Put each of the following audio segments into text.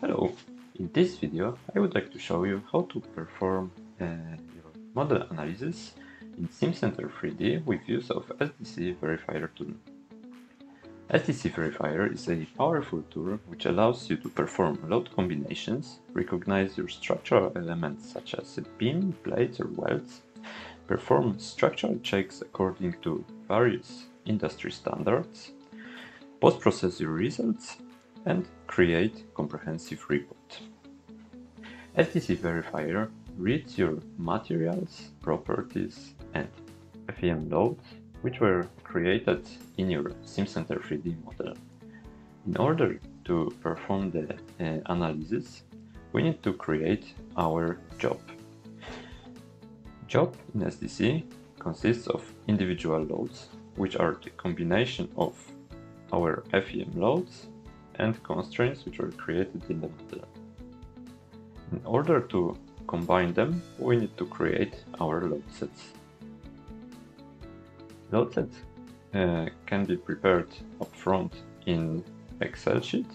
Hello, in this video I would like to show you how to perform your model analysis in Simcenter 3D with use of SDC Verifier tool. SDC Verifier is a powerful tool which allows you to perform load combinations, recognize your structural elements such as a beam, plates or welds, perform structural checks according to various industry standards, post-process your results, and create comprehensive report. SDC Verifier reads your materials, properties, and FEM loads which were created in your Simcenter 3D model. In order to perform the analysis, we need to create our job. Job in SDC consists of individual loads, which are the combination of our FEM loads and constraints which were created in the model. In order to combine them, we need to create our load sets. Load sets can be prepared upfront in Excel sheet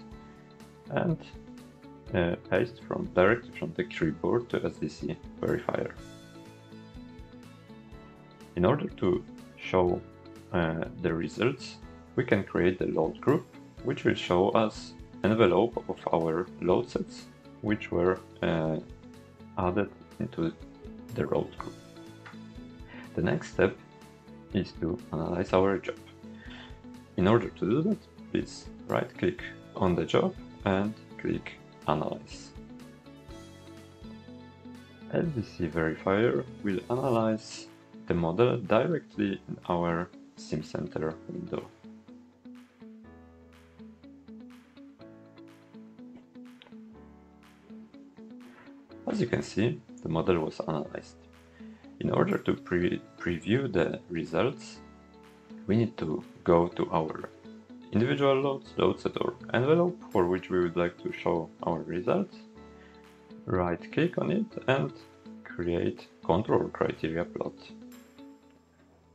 and pasted directly from the keyboard to SDC Verifier. In order to show the results, we can create the load group, which will show us envelope of our load sets which were added into the load group. The next step is to analyze our job. In order to do that, please right-click on the job and click Analyze. SDC Verifier will analyze the model directly in our Simcenter window. As you can see, the model was analyzed. In order to preview the results, we need to go to our individual loads, load set or envelope for which we would like to show our results. Right click on it and create control criteria plot.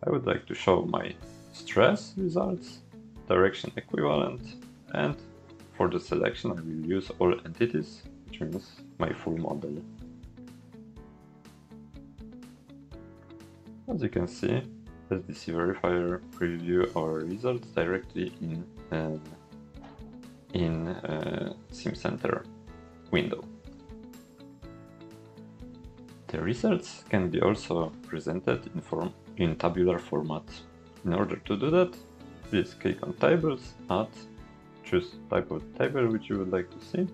I would like to show my stress results, direction equivalent, and for the selection I will use all entities, which means my full model. As you can see, SDC Verifier preview our results directly in Simcenter window. The results can be also presented in tabular format. In order to do that, please click on Tables, Add, choose type of table which you would like to see,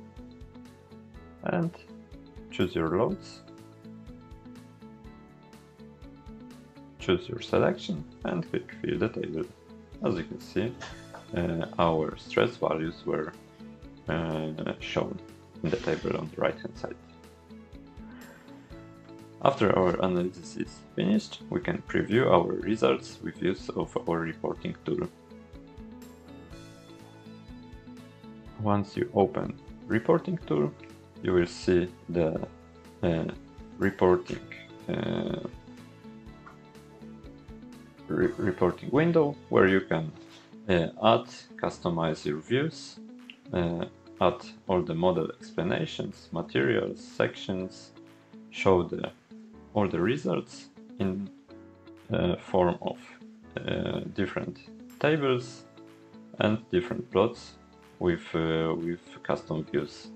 and choose your loads. Choose your selection and click Fill the table. As you can see, our stress values were shown in the table on the right hand side. After our analysis is finished, we can preview our results with use of our reporting tool. Once you open reporting tool, you will see the reporting window where you can add, customize your views, add all the model explanations, materials, sections, show all the results in form of different tables and different plots with custom views.